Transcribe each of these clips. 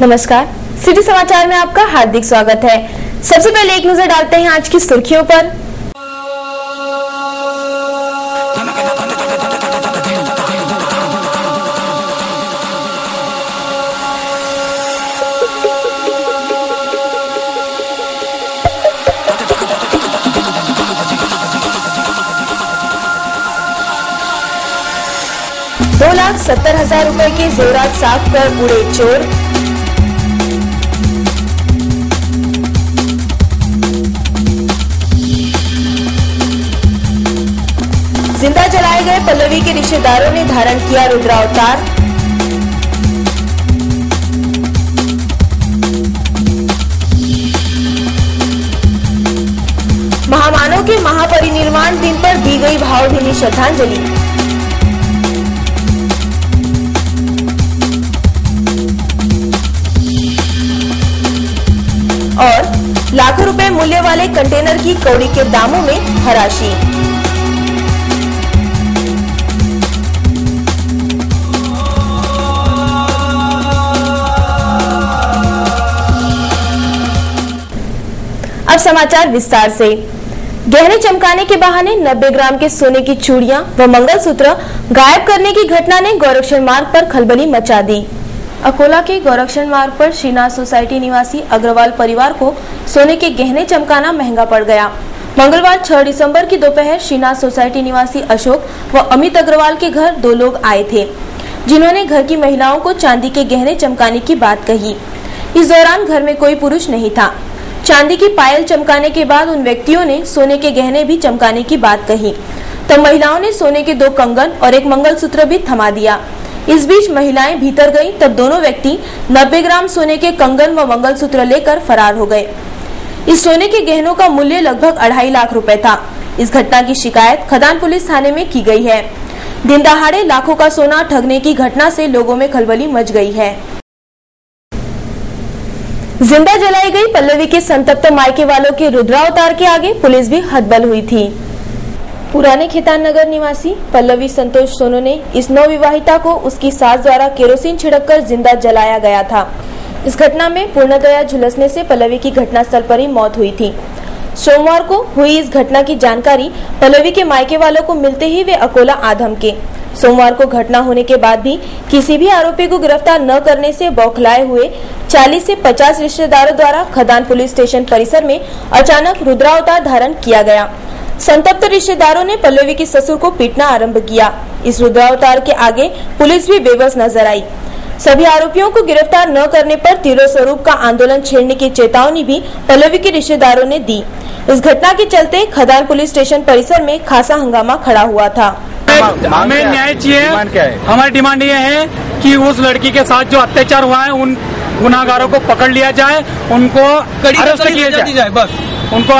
नमस्कार, सिटी समाचार में आपका हार्दिक स्वागत है। सबसे पहले एक नजर डालते हैं आज की सुर्खियों पर। ₹2,70,000 के जेवरात साफ कर उड़े चोर। जिंदा जलाए गए पल्लवी के रिश्तेदारों ने धारण किया रुद्रावतार। महामानव के महापरिनिर्वाण दिन पर दी गई भावभीनी श्रद्धांजलि। और लाखों रुपए मूल्य वाले कंटेनर की कौड़ी के दामों में हराशी। अब समाचार विस्तार से। गहने चमकाने के बहाने 90 ग्राम के सोने की चूड़ियां व मंगलसूत्र गायब करने की घटना ने गोरक्षण मार्ग पर खलबली मचा दी। अकोला के गोरक्षण मार्ग पर श्रीनाथ सोसाइटी निवासी अग्रवाल परिवार को सोने के गहने चमकाना महंगा पड़ गया। मंगलवार 6 दिसंबर की दोपहर श्रीनाथ सोसाइटी निवासी अशोक व अमित अग्रवाल के घर 2 लोग आए थे, जिन्होंने घर की महिलाओं को चांदी के गहने चमकाने की बात कही। इस दौरान घर में कोई पुरुष नहीं था। चांदी की पायल चमकाने के बाद उन व्यक्तियों ने सोने के गहने भी चमकाने की बात कही। तब महिलाओं ने सोने के 2 कंगन और 1 मंगलसूत्र भी थमा दिया। इस बीच महिलाएं भीतर गईं, तब दोनों व्यक्ति 90 ग्राम सोने के कंगन व मंगलसूत्र लेकर फरार हो गए। इस सोने के गहनों का मूल्य लगभग 2.5 लाख रुपए था। इस घटना की शिकायत खदान पुलिस थाने में की गई है। दिन दहाड़े लाखों का सोना ठगने की घटना से लोगों में खलबली मच गई है। जिंदा जलाई गई पल्लवी के संतप्त मायके वालों के रुद्रावतार के आगे पुलिस भी हतबल हुई थी। पुराने खेतान नगर निवासी पल्लवी संतोष सोनू ने इस नवविवाहिता को उसकी सास द्वारा केरोसिन छिड़ककर जिंदा जलाया गया था। इस घटना में पूर्णतया झुलसने से पल्लवी की घटनास्थल पर ही मौत हुई थी। सोमवार को हुई इस घटना की जानकारी पल्लवी के मायके वालों को मिलते ही वे अकोला आ धमके। सोमवार को घटना होने के बाद भी किसी भी आरोपी को गिरफ्तार न करने से बौखलाए हुए 40 से 50 रिश्तेदारों द्वारा खदान पुलिस स्टेशन परिसर में अचानक रुद्रावतार धारण किया गया। संतप्त रिश्तेदारों ने पल्लवी के ससुर को पीटना आरंभ किया। इस रुद्रावतार के आगे पुलिस भी बेबस नजर आई। सभी आरोपियों को गिरफ्तार न करने पर तीव्र स्वरूप का आंदोलन छेड़ने की चेतावनी भी पल्लवी के रिश्तेदारों ने दी। इस घटना के चलते खदान पुलिस स्टेशन परिसर में खासा हंगामा खड़ा हुआ था। हमें न्याय चाहिए। हमारी डिमांड ये है कि उस लड़की के साथ जो अत्याचार हुआ है उन गुनाहगारों को पकड़ लिया जाए, उनको अरेस्ट किया जाए। बस उनको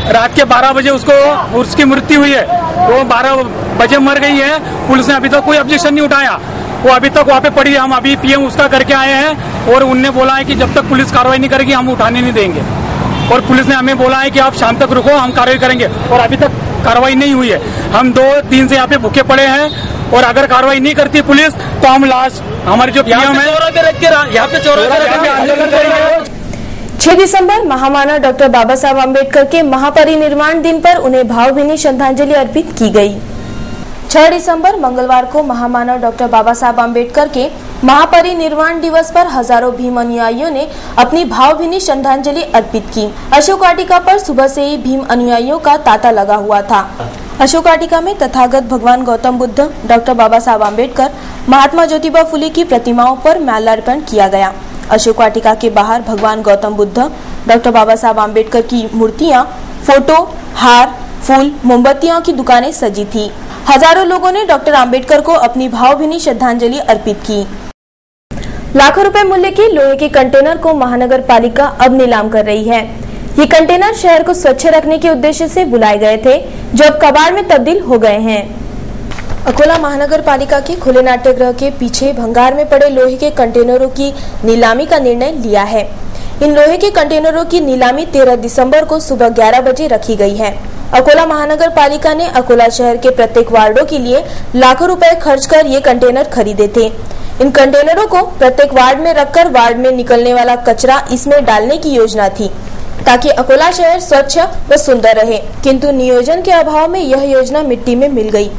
रात के 12 बजे उसकी मृत्यु हुई है, वो 12 बजे मर गई है। पुलिस ने अभी तक कोई ऑब्जेक्शन नहीं उठाया, वो अभी तक वहाँ पे पड़ी है। हम अभी पीएम उसका करके आए हैं और उनने बोला है कि जब तक पुलिस कार्रवाई नहीं करेगी हम उठाने नहीं देंगे। और पुलिस ने हमें बोला है कि आप शाम तक रुको, हम कार्रवाई करेंगे। और अभी तक कार्रवाई नहीं हुई है। हम 2-3 से यहाँ पे भूखे पड़े हैं और अगर कार्रवाई नहीं करती पुलिस तो हम लास्ट हमारे जो पीएम है यहाँ पे 6 दिसंबर महामानव डॉक्टर बाबा साहब आम्बेडकर के महापरिनिर्वाण दिन पर उन्हें भावभीनी श्रद्धांजलि अर्पित की गई। 6 दिसंबर मंगलवार को महामानव डॉक्टर बाबा साहब आम्बेडकर के महापरिनिर्वाण दिवस पर हजारों भीम अनुयायियों ने अपनी भावभीनी श्रद्धांजलि अर्पित की। अशोक वाटिका पर सुबह से ही भीम अनुयायियों का तांता लगा हुआ था। अशोक वाटिका में तथागत भगवान गौतम बुद्ध, डॉक्टर बाबा साहब आम्बेडकर, महात्मा ज्योतिबा फुले की प्रतिमाओं पर माल्यार्पण किया गया। अशोक वाटिका के बाहर भगवान गौतम बुद्ध, डॉक्टर बाबा साहब आम्बेडकर की मूर्तियां, फोटो, हार, फूल, मोमबत्तियों की दुकानें सजी थी। हजारों लोगों ने डॉक्टर आम्बेडकर को अपनी भावभीनी श्रद्धांजलि अर्पित की। लाखों रुपए मूल्य के लोहे के कंटेनर को महानगर पालिका अब नीलाम कर रही है। ये कंटेनर शहर को स्वच्छ रखने के उद्देश्य से बुलाए गए थे, जो अब कबाड़ में तब्दील हो गए हैं। अकोला महानगर पालिका के खुले नाट्यगृह के पीछे भंगार में पड़े लोहे के कंटेनरों की नीलामी का निर्णय लिया है। इन लोहे के कंटेनरों की नीलामी 13 दिसंबर को सुबह 11 बजे रखी गई है। अकोला महानगर पालिका ने अकोला शहर के प्रत्येक वार्डों के लिए लाखों रुपए खर्च कर ये कंटेनर खरीदे थे। इन कंटेनरों को प्रत्येक वार्ड में रखकर वार्ड में निकलने वाला कचरा इसमें डालने की योजना थी ताकि अकोला शहर स्वच्छ व सुंदर रहे, किंतु नियोजन के अभाव में यह योजना मिट्टी में मिल गई।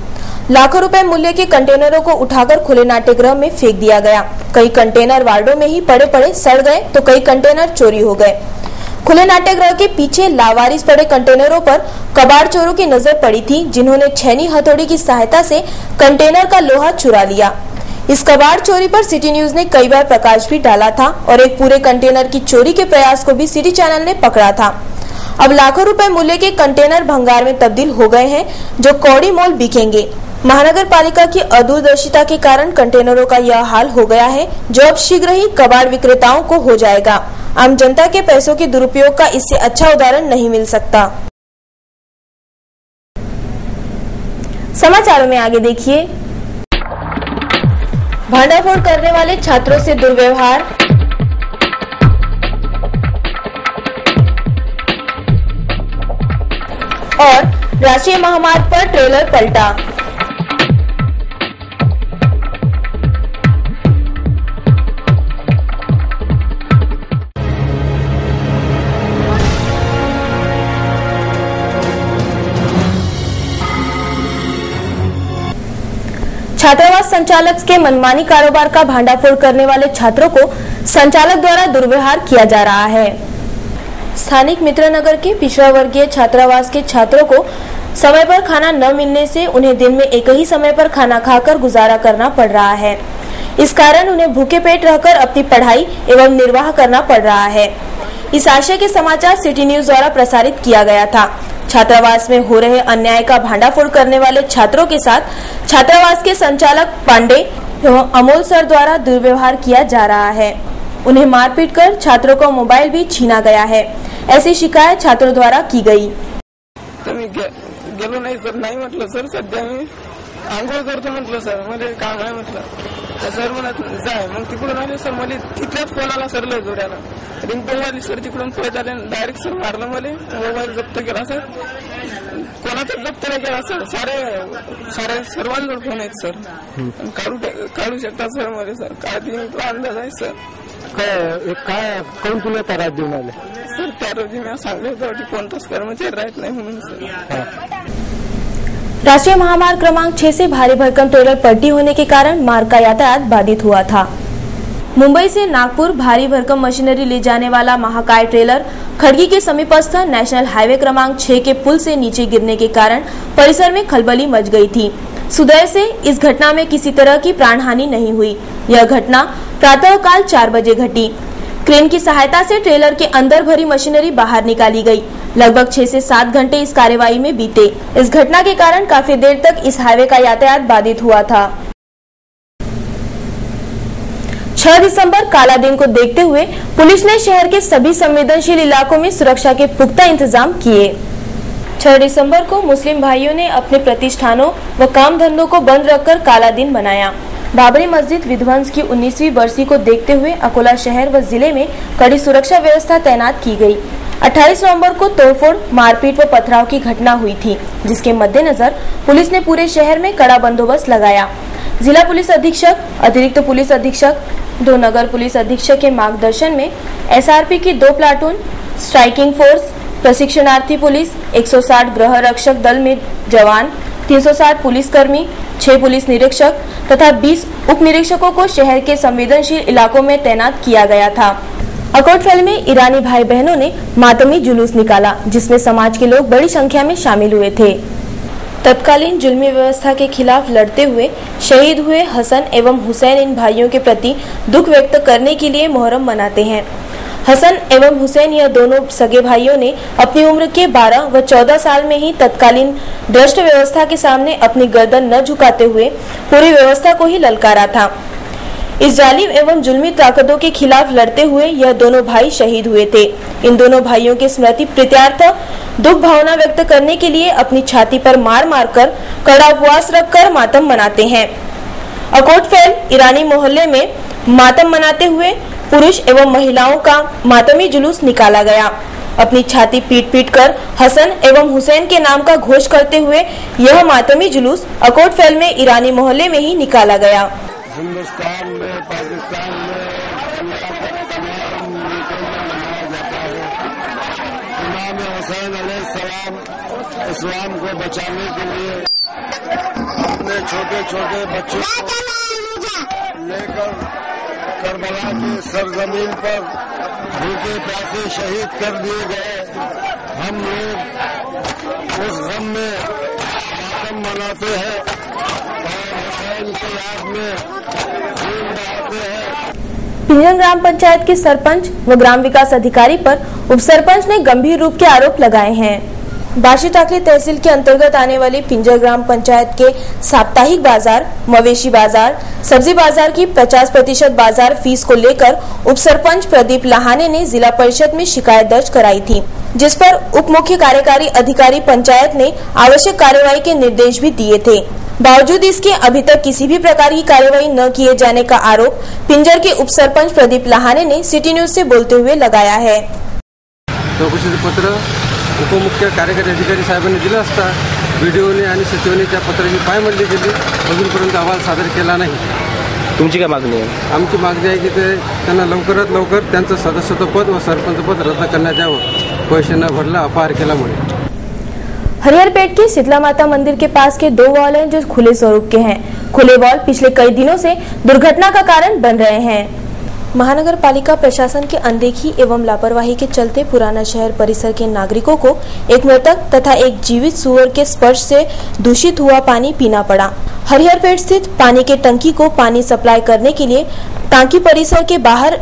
लाखों रुपए मूल्य के कंटेनरों को उठाकर खुले नाट्यगृह में फेंक दिया गया। कई कंटेनर वार्डों में ही पड़े पड़े सड़ गए तो कई कंटेनर चोरी हो गए। खुले नाट्यगृह के पीछे लावारिस पड़े कंटेनरों पर कबाड़ चोरों की नजर पड़ी थी, जिन्होंने छेनी हथौड़ी की सहायता से कंटेनर का लोहा चुरा लिया। इस कबाड़ चोरी पर सिटी न्यूज ने कई बार प्रकाश भी डाला था और एक पूरे कंटेनर की चोरी के प्रयास को भी सिटी चैनल ने पकड़ा था। अब लाखों रुपए मूल्य के कंटेनर भंगार में तब्दील हो गए हैं, जो कौड़ी मोल बिकेंगे। महानगर पालिका की अदूरदर्शिता के कारण कंटेनरों का यह हाल हो गया है, जो अब शीघ्र ही कबाड़ विक्रेताओं को हो जाएगा। आम जनता के पैसों के दुरुपयोग का इससे अच्छा उदाहरण नहीं मिल सकता। समाचारों में आगे देखिए, भांडाफोड़ करने वाले छात्रों से दुर्व्यवहार, और राष्ट्रीय महामार्ग पर ट्रेलर पलटा। छात्रावास संचालक के मनमानी कारोबार का भांडाफोड़ करने वाले छात्रों को संचालक द्वारा दुर्व्यवहार किया जा रहा है। स्थानिक मित्रनगर के पिछड़ा वर्गीय छात्रावास के छात्रों को समय पर खाना न मिलने से उन्हें दिन में एक ही समय पर खाना खाकर गुजारा करना पड़ रहा है। इस कारण उन्हें भूखे पेट रहकर अपनी पढ़ाई एवं निर्वाह करना पड़ रहा है। इस आशय के समाचार सिटी न्यूज द्वारा प्रसारित किया गया था। छात्रावास में हो रहे अन्याय का भांडाफोड़ करने वाले छात्रों के साथ छात्रावास के संचालक पांडे एवं अमोल सर द्वारा दुर्व्यवहार किया जा रहा है। उन्हें मारपीट कर छात्रों का मोबाइल भी छीना गया है। ऐसी शिकायत छात्रों द्वारा की गई। गेलो नाही सर, नाही म्हटलं सर, सध्या मी आंघोळ करतो म्हटलं सर, मला काम आहे म्हटलं तर सर म्हणत जाय. मग तिकडून आले सर, मला तिथल्याच फोन आला सर, लय जोड्याला रिंगटोन वाली सर, तिकडून पळत आले डायरेक्ट सर मारलं मला. मोबाईल जप्त केला सर, कोणाचा जप्त नाही केला सर, सारे सर्वांजवळ फोन आहेत सर, काढू शकता सर मला सर, काय तुला अंदाज आहे सर? काय कोण तुला त्रास देऊन आले सर? त्या रोजी मी सांगलं होतं की कोणताच कर्मचारी राहत नाही म्हणून सर. राष्ट्रीय महामार्ग क्रमांक 6 से भारी भरकम ट्रेलर पलटी होने के कारण मार्ग का यातायात बाधित हुआ था। मुंबई से नागपुर भारी भरकम मशीनरी ले जाने वाला महाकाय ट्रेलर खड़गी के समीपस्थ नेशनल हाईवे क्रमांक 6 के पुल से नीचे गिरने के कारण परिसर में खलबली मच गई थी। सुदैव से इस घटना में किसी तरह की प्राण हानि नहीं हुई। यह घटना प्रातःकाल 4 बजे घटी। क्रेन की सहायता से ट्रेलर के अंदर भरी मशीनरी बाहर निकाली गई। लगभग 6 से 7 घंटे इस कार्यवाही में बीते। इस घटना के कारण काफी देर तक इस हाईवे का यातायात बाधित हुआ था। 6 दिसंबर काला दिन को देखते हुए पुलिस ने शहर के सभी संवेदनशील इलाकों में सुरक्षा के पुख्ता इंतजाम किए। 6 दिसंबर को मुस्लिम भाइयों ने अपने प्रतिष्ठानों व काम धंधों को बंद रखकर काला दिन मनाया। बाबरी मस्जिद विध्वंस की 19वीं बरसी को देखते हुए अकोला शहर व जिले में कड़ी सुरक्षा व्यवस्था तैनात की गई। 28 नवंबर को तोड़फोड़, मारपीट व पथराव की घटना हुई थी, जिसके मद्देनजर पुलिस ने पूरे शहर में कड़ा बंदोबस्त लगाया। जिला पुलिस अधीक्षक, अतिरिक्त पुलिस अधीक्षक, 2 नगर पुलिस अधीक्षक के मार्गदर्शन में एसआरपी की 2 प्लाटून, स्ट्राइकिंग फोर्स, प्रशिक्षणार्थी पुलिस, 160 गृह रक्षक दल में जवान, 360 पुलिसकर्मी, 6 पुलिस निरीक्षक तथा 20 उप निरीक्षकों को शहर के संवेदनशील इलाकों में तैनात किया गया था। अकोटफैल में ईरानी भाई बहनों ने मातमी जुलूस निकाला, जिसमें समाज के लोग बड़ी संख्या में शामिल हुए थे। तत्कालीन जुल्मी व्यवस्था के खिलाफ लड़ते हुए शहीद हुए हसन एवं हुसैन इन भाइयों के प्रति दुख व्यक्त करने के लिए मुहर्रम मनाते हैं। हसन एवं हुसैन यह दोनों सगे भाइयों ने अपनी उम्र के 12 व 14 साल में ही तत्कालीन भ्रष्ट व्यवस्था के सामने अपनी गर्दन न झुकाते हुए पूरी व्यवस्था को ही ललकारा था। इस जालिम एवं जुल्मी ताकतों के खिलाफ लड़ते हुए यह दोनों भाई शहीद हुए थे। इन दोनों भाइयों के स्मृति प्रीत्यार्थ दुख भावना व्यक्त करने के लिए अपनी छाती पर मार मारकर कड़ा उपवास रखकर मातम मनाते हैं। अकोटफैल ईरानी मोहल्ले में मातम मनाते हुए पुरुष एवं महिलाओं का मातमी जुलूस निकाला गया। अपनी छाती पीट पीट कर हसन एवं हुसैन के नाम का घोष करते हुए यह मातमी जुलूस अकोटफैल में ईरानी मोहल्ले में ही निकाला गया। हिंदुस्तान में, पाकिस्तान में तमाम मुल्कों में मनाया जाता है। इमाम हुसैन अलैहिस्सलाम इस्लाम को बचाने के लिए अपने छोटे छोटे बच्चों को लेकर करबला की सरजमीन पर भूखे प्यासे शहीद कर दिए गए। हम लोग उस गम में मातम मनाते हैं और हुसैन की याद में खून बहाते हैं। पिंजर ग्राम पंचायत के सरपंच व ग्राम विकास अधिकारी पर उप सरपंच ने गंभीर रूप के आरोप लगाए हैं। बाशी टाकली तहसील के अंतर्गत आने वाली पिंजर ग्राम पंचायत के साप्ताहिक बाजार, मवेशी बाजार, सब्जी बाजार की 50% बाजार फीस को लेकर उप सरपंच प्रदीप लाहाने ने जिला परिषद में शिकायत दर्ज कराई थी, जिस पर उप मुख्य कार्यकारी अधिकारी पंचायत ने आवश्यक कार्यवाही के निर्देश भी दिए थे। बावजूद इसके अभी तक किसी भी प्रकार की कार्यवाही न किए जाने का आरोप पिंजर के उप सरपंच प्रदीप लाहाने ने सिटी न्यूज से बोलते हुए लगाया है। उपमुख्य कार्यकारी अधिकारी साहेबांनी दिला असता, व्हिडिओने आणि सचिवांनी त्या पत्राची पायमल्ली केली, अजूनपर्यंत अहवाल सादर केला नाही। तुमची काय मागणी आहे? आमची मागणी आहे की त्यांना लवकरात लवकर त्यांचं सदस्यत्वपद व सरपंचपद रद्द करण्यात यावं, पैसे न भरला अपहार केल्यामुळे। हरिहरपेट के शीतला माता मंदिर के पास के 2 वॉल हैं जो खुले स्वरूप के हैं। खुले वॉल पिछले कई दिनों से दुर्घटना का कारण बन रहे हैं। महानगर पालिका प्रशासन की अनदेखी एवं लापरवाही के चलते पुराना शहर परिसर के नागरिकों को एक मृतक तथा एक जीवित सुअर के स्पर्श से दूषित हुआ पानी पीना पड़ा। हरिहरपेट स्थित पानी के टंकी को पानी सप्लाई करने के लिए टांकी परिसर के बाहर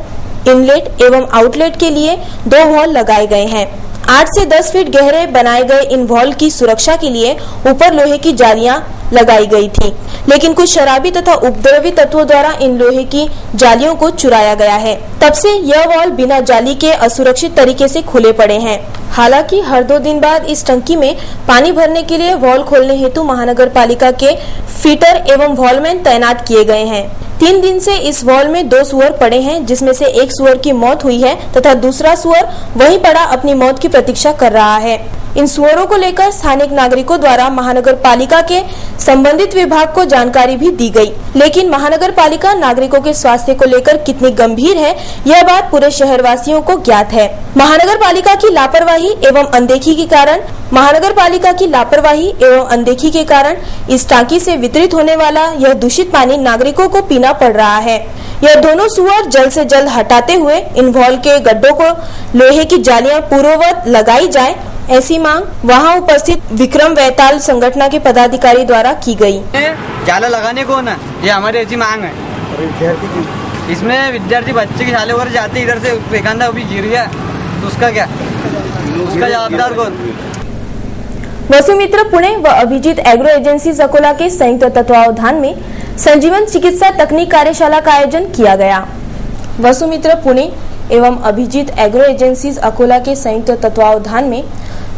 इनलेट एवं आउटलेट के लिए 2 वॉल लगाए गए हैं। 8 से 10 फीट गहरे बनाए गए इन वॉल की सुरक्षा के लिए ऊपर लोहे की जालियां लगाई गई थी, लेकिन कुछ शराबी तथा उपद्रवी तत्वों द्वारा इन लोहे की जालियों को चुराया गया है। तब से यह वॉल बिना जाली के असुरक्षित तरीके से खुले पड़े हैं। हालांकि हर 2 दिन बाद इस टंकी में पानी भरने के लिए वॉल खोलने हेतु महानगर पालिका के फीटर एवं वॉलमैन तैनात किए गए हैं। 3 दिन से इस वॉल में 2 सुअर पड़े हैं, जिसमें से एक सुअर की मौत हुई है तथा दूसरा सुअर वहीं पड़ा अपनी मौत की प्रतीक्षा कर रहा है। इन सुअरों को लेकर स्थानिक नागरिकों द्वारा महानगर पालिका के संबंधित विभाग को जानकारी भी दी गई, लेकिन महानगर पालिका नागरिकों के स्वास्थ्य को लेकर कितनी गंभीर है यह बात पूरे शहरवासियों को ज्ञात है। महानगर पालिका की लापरवाही एवं अनदेखी के कारण इस टांकी से वितरित होने वाला यह दूषित पानी नागरिकों को पीना पड़ रहा है। यह दोनों सुअर जल्द से जल्द हटाते हुए इन वॉल के गड्ढों को लोहे की जालियां पूर्ववत लगाई जाए, ऐसी मांग वहां उपस्थित विक्रम वैताल संगठन के पदाधिकारी द्वारा की गई। जाला लगाने को ना, ये हमारी ऐसी मांग है। इसमें विद्यार्थी बच्चे की शाले वगैरह जाते, इधर से फेंकांदा भी गिर गया तो उसका क्या, उसका जवाबदार कौन? वसुमित्र पुणे व अभिजीत एग्रो एजेंसीज अकोला के संयुक्त तत्वावधान में संजीवन चिकित्सा तकनीक कार्यशाला का आयोजन किया गया। वसुमित्र पुणे एवं अभिजीत एग्रो एजेंसीज अकोला के संयुक्त तत्वावधान में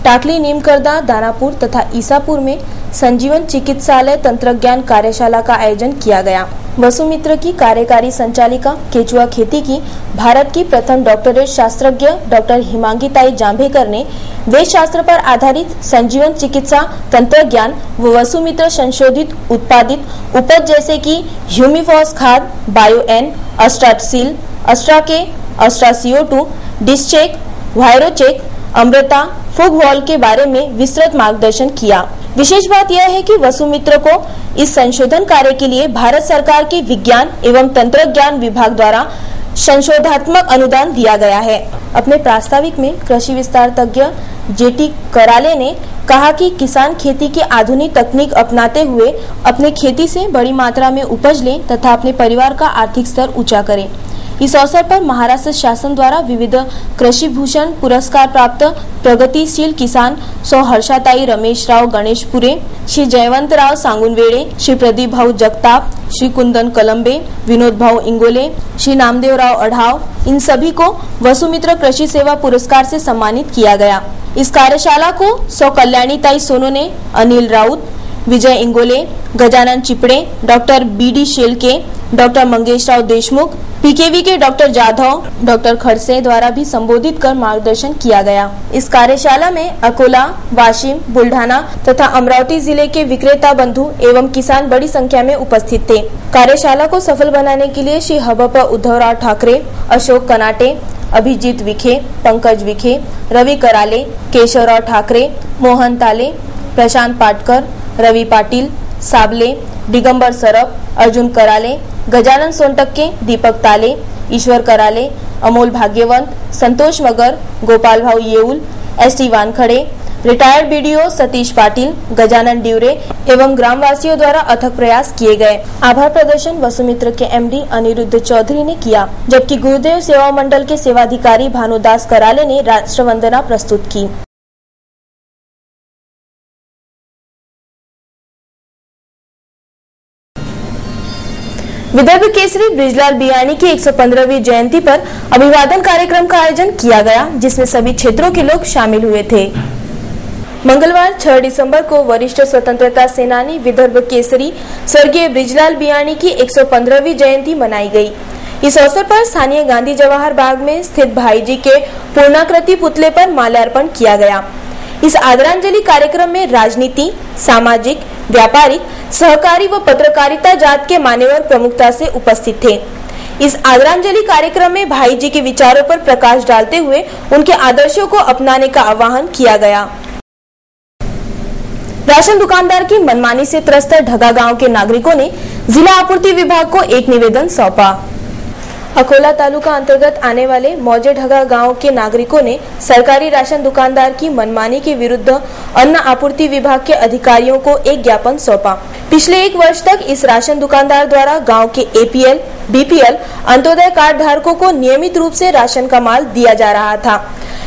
टाकली, नीमकरदा, दानापुर तथा ईसापुर में संजीवन चिकित्सालय तंत्रज्ञान कार्यशाला का आयोजन किया गया। वसुमित्र की कार्यकारी संचालिका केचुआ खेती की भारत की प्रथम डॉक्टरेट शास्त्रज्ञ डॉक्टर हिमांगीताई जांभेकर ने वेद शास्त्र पर आधारित संजीवन चिकित्सा तंत्रज्ञान व वसुमित्र संशोधित उत्पादित उपज जैसे कि ह्यूमिफॉस खाद, बायोएन, अस्ट्रासिल, अस्ट्राके, अस्ट्रासीओ2, डिस्चेक, वायरोचेक, अमृता, फुग वॉल के बारे में विस्तृत मार्गदर्शन किया। विशेष बात यह है कि वसुमित्र को इस संशोधन कार्य के लिए भारत सरकार के विज्ञान एवं तंत्रज्ञान विभाग द्वारा संशोधनात्मक अनुदान दिया गया है। अपने प्रास्ताविक में कृषि विस्तार तज्ञ जेटी कराले ने कहा कि किसान खेती की आधुनिक तकनीक अपनाते हुए अपने खेती से बड़ी मात्रा में उपज लें तथा अपने परिवार का आर्थिक स्तर ऊंचा करें। इस अवसर पर महाराष्ट्र शासन द्वारा विविध कृषि भूषण पुरस्कार प्राप्त प्रगतिशील किसान सौ हर्षाताई रमेशराव गणेशपुरे, श्री जयवंतराव सांगुनवेड़े, श्री प्रदीप भाऊ जगताप, श्री कुंदन कलम्बे, विनोद भाऊ इंगोले, श्री नामदेवराव अढ़ाव, इन सभी को वसुमित्र कृषि सेवा पुरस्कार से सम्मानित किया गया। इस कार्यशाला को Sau Kalyanitai Sonone, Anil Raut, Vijay Ingole, Gajanan Chipade, doctor B D. Shelke, doctor Mangesh Rao Deshmukh, PKV के डॉक्टर जाधव, डॉक्टर खड़से द्वारा भी संबोधित कर मार्गदर्शन किया गया। इस कार्यशाला में अकोला, वाशिम, बुल्ढाना तथा अमरावती जिले के विक्रेता बंधु एवं किसान बड़ी संख्या में उपस्थित थे। कार्यशाला को सफल बनाने के लिए श्री हबप उद्धवराव ठाकरे, अशोक कनाटे, अभिजीत विखे, पंकज विखे, Ravi Karale, Keshavrao Thackeray, Mohan Tale, Prashant Patkar, Ravi Patil, Sable, Digambar Saraf, Arjun Karale, Gajanan Sontakke, Deepak Tale, Ishwar Karale, Amol Bhagyawant, Santosh Magar, Gopal Bhau Yeul, S T Wankhede, retired BDO Satish Patil, Gajanan Dure एवं ग्रामवासियों द्वारा अथक प्रयास किए गए। आभार प्रदर्शन वसुमित्र के एमडी अनिरुद्ध चौधरी ने किया, जबकि गुरुदेव सेवा मंडल के सेवाधिकारी भानुदास कराले ने राष्ट्रवंदना प्रस्तुत की। विदर्भ केसरी बृजलाल बियाणी की 115वीं जयंती पर अभिवादन कार्यक्रम का आयोजन किया गया, जिसमें सभी क्षेत्रों के लोग शामिल हुए थे। मंगलवार 6 दिसंबर को वरिष्ठ स्वतंत्रता सेनानी विदर्भ केसरी स्वर्गीय बृजलाल बियाणी की 115वीं जयंती मनाई गई। इस अवसर पर स्थानीय गांधी जवाहर बाग में स्थित भाईजी के पूर्णाकृति पुतले पर माल्यार्पण किया गया। इस आदरांजलि कार्यक्रम में राजनीति, सामाजिक, व्यापारिक, सहकारी व पत्रकारिता जात के मान्यवर प्रमुखता से उपस्थित थे। इस आदरांजलि कार्यक्रम में भाईजी के विचारों पर प्रकाश डालते हुए उनके आदर्शों को अपनाने का आह्वान किया गया। राशन दुकानदार की मनमानी से त्रस्त ढगा गांव के नागरिकों ने जिला आपूर्ति विभाग को एक निवेदन सौंपा। अकोला तालुका अंतर्गत आने वाले मौजे ढगा गांव के नागरिकों ने सरकारी राशन दुकानदार की मनमानी के विरुद्ध अन्न आपूर्ति विभाग के अधिकारियों को एक ज्ञापन सौंपा। पिछले 1 वर्ष तक इस राशन दुकानदार द्वारा गांव के एपीएल, बीपीएल, अंत्योदय कार्ड धारकों को नियमित रूप से राशन का माल दिया जा रहा था,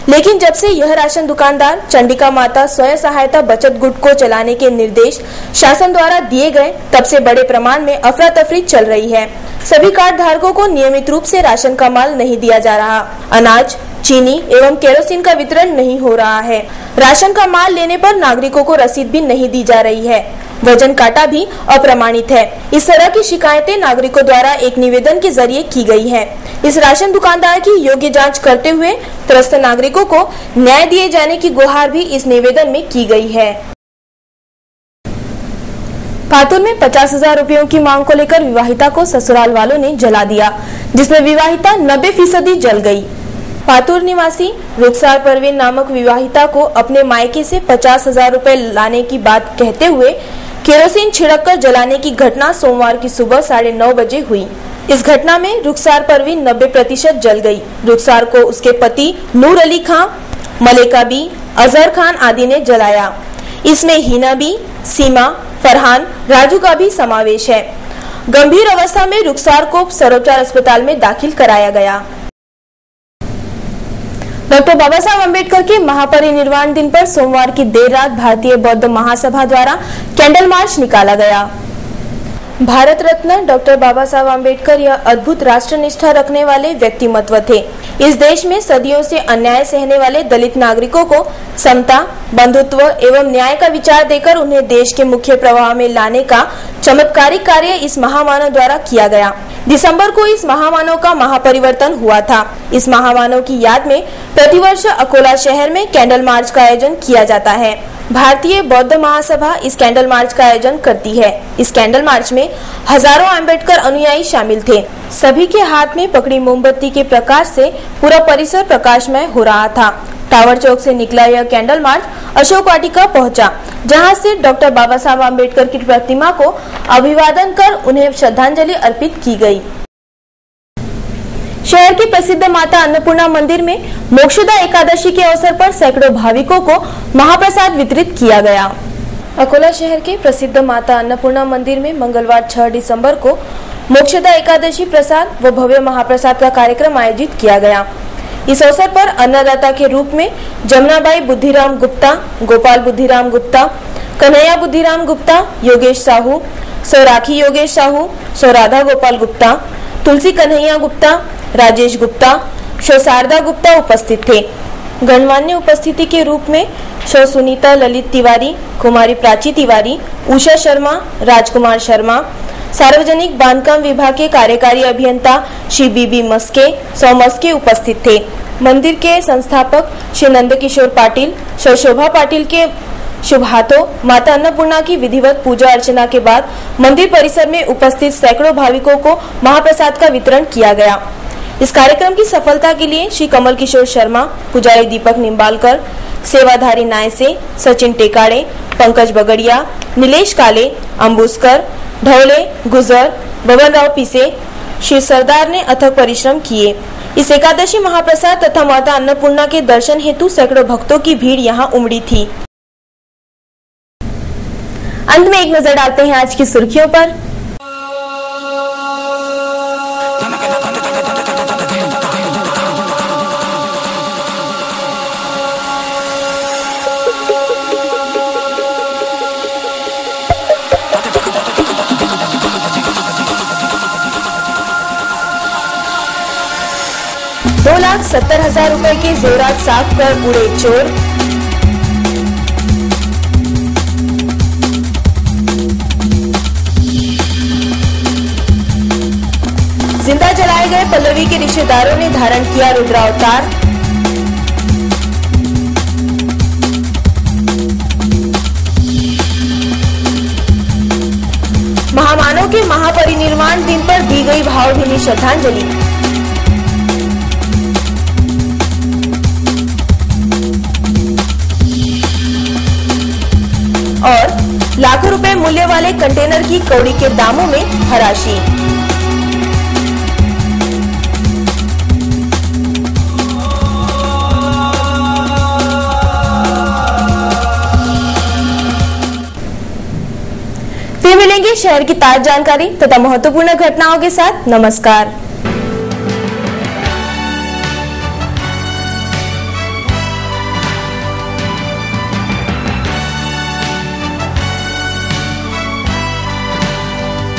लेकिन जब से यह राशन दुकानदार चंडिका माता स्वयं सहायता बचत गुट को चलाने के निर्देश शासन द्वारा दिए गए, तब से बड़े प्रमाण में अफरा तफरी चल रही है। सभी कार्ड धारकों को नियमित रूप से राशन का माल नहीं दिया जा रहा। अनाज, चीनी एवं केरोसिन का वितरण नहीं हो रहा है। राशन का माल लेने पर नागरिकों को रसीद भी नहीं दी जा रही है। वजन काटा भी अप्रमाणित है। इस तरह की शिकायतें नागरिकों द्वारा एक निवेदन के जरिए की गई है। इस राशन दुकानदार की योग्य जांच करते हुए त्रस्त नागरिकों को न्याय दिए जाने की गुहार भी इस निवेदन में की गई है। पातुर में 50,000 रुपयों की मांग को लेकर विवाहिता को ससुराल वालों ने जला दिया, जिसमें विवाहिता 90% जल गई। पातुर निवासी रुखसार परवीन नामक विवाहिता को अपने मायके से 50,000 रुपए लाने की बात कहते हुए केरोसिन छिड़ककर जलाने की घटना सोमवार की सुबह 9:30 बजे हुई। इस घटना में रुखसार परवीन 90% जल गई। रुखसार को उसके पति नूर अली खां, मलेका बी, अजहर खान आदि ने जलाया। इसमें हिना बी, सीमा, फरहान, राजू का भी समावेश है। गंभीर अवस्था में रुखसार को सर्वोपचार अस्पताल में दाखिल कराया गया। डॉक्टर बाबा साहब अम्बेडकर के महापरिनिर्वाण दिन पर सोमवार की देर रात भारतीय बौद्ध महासभा द्वारा कैंडल मार्च निकाला गया। भारत रत्न डॉक्टर बाबा साहब अम्बेडकर यह अद्भुत राष्ट्रनिष्ठा रखने वाले व्यक्तिमत्व थे। इस देश में सदियों से अन्याय सहने वाले दलित नागरिकों को समता, बंधुत्व एवं न्याय का विचार देकर उन्हें देश के मुख्य प्रवाह में लाने का चमत्कारिक कार्य इस महामानव द्वारा किया गया। दिसंबर को इस महामानव का महापरिवर्तन हुआ था। इस महामानव की याद में प्रतिवर्ष अकोला शहर में कैंडल मार्च का आयोजन किया जाता है। भारतीय बौद्ध महासभा इस कैंडल मार्च का आयोजन करती है। इस कैंडल मार्च में हजारों अम्बेडकर अनुयायी शामिल थे। सभी के हाथ में पकड़ी मोमबत्ती के प्रकाश से पूरा परिसर प्रकाशमय हो रहा था। टावर चौक से निकला यह कैंडल मार्च अशोक वाटिका पहुंचा, जहां से डॉक्टर बाबा साहब अम्बेडकर की प्रतिमा को अभिवादन कर उन्हें श्रद्धांजलि अर्पित की गई। शहर के प्रसिद्ध माता अन्नपूर्णा मंदिर में मोक्षदा एकादशी के अवसर पर सैकड़ों भाविकों को महाप्रसाद वितरित किया गया। अकोला शहर के प्रसिद्ध माता अन्नपूर्णा मंदिर में मंगलवार 6 दिसंबर को मोक्षदा एकादशी प्रसाद व भव्य महाप्रसाद का कार्यक्रम आयोजित किया गया। इस अवसर पर अन्नदाता के रूप में जमुनाबाई बुद्धिराम गुप्ता, गोपाल बुद्धिराम गुप्ता, कन्हैया बुद्धिराम गुप्ता, योगेश साहू, सौराखी योगेश साहू, सौराधा गोपाल गुप्ता, तुलसी कन्हैया गुप्ता, राजेश गुप्ता, शारदा गुप्ता उपस्थित थे। गणमान्य उपस्थिति के रूप में सुनीता ललित तिवारी, कुमारी प्राची तिवारी, उषा शर्मा, राजकुमार शर्मा, सार्वजनिक बांधकाम विभाग के कार्यकारी अभियंता श्री बीबी मस्के सौमस्के उपस्थित थे। मंदिर के संस्थापक श्री नंदकिशोर पाटिल, श्री शोभा पाटिल के शुभ हाथों माता अन्नपूर्णा की विधिवत पूजा अर्चना के बाद मंदिर परिसर में उपस्थित सैकड़ों भाविकों को महाप्रसाद का वितरण किया गया। इस कार्यक्रम की सफलता के लिए श्री कमल किशोर शर्मा, पुजारी दीपक निम्बालकर, सेवाधारी नायसे, सचिन टेकाड़े, पंकज बगड़िया, नीलेश काले, अंबुस्कर, ढौले, गुजर, बबन राव पीसे, श्री सरदार ने अथक परिश्रम किए। इस एकादशी महाप्रसाद तथा माता अन्नपूर्णा के दर्शन हेतु सैकड़ों भक्तों की भीड़ यहां उमड़ी थी। अंत में एक नजर डालते हैं आज की सुर्खियों पर। ₹2,70,000 के जेवरात साफ कर उड़े चोर। जिंदा जलाए गए पल्लवी के रिश्तेदारों ने धारण किया रुद्रावतार। महामानव के महापरिनिर्वाण दिन पर दी गई भावभीनी श्रद्धांजलि। और लाखों रुपए मूल्य वाले कंटेनर की कौड़ी के दामों में हराशी। फिर मिलेंगे शहर की ताजा जानकारी तथा महत्वपूर्ण घटनाओं के साथ। नमस्कार।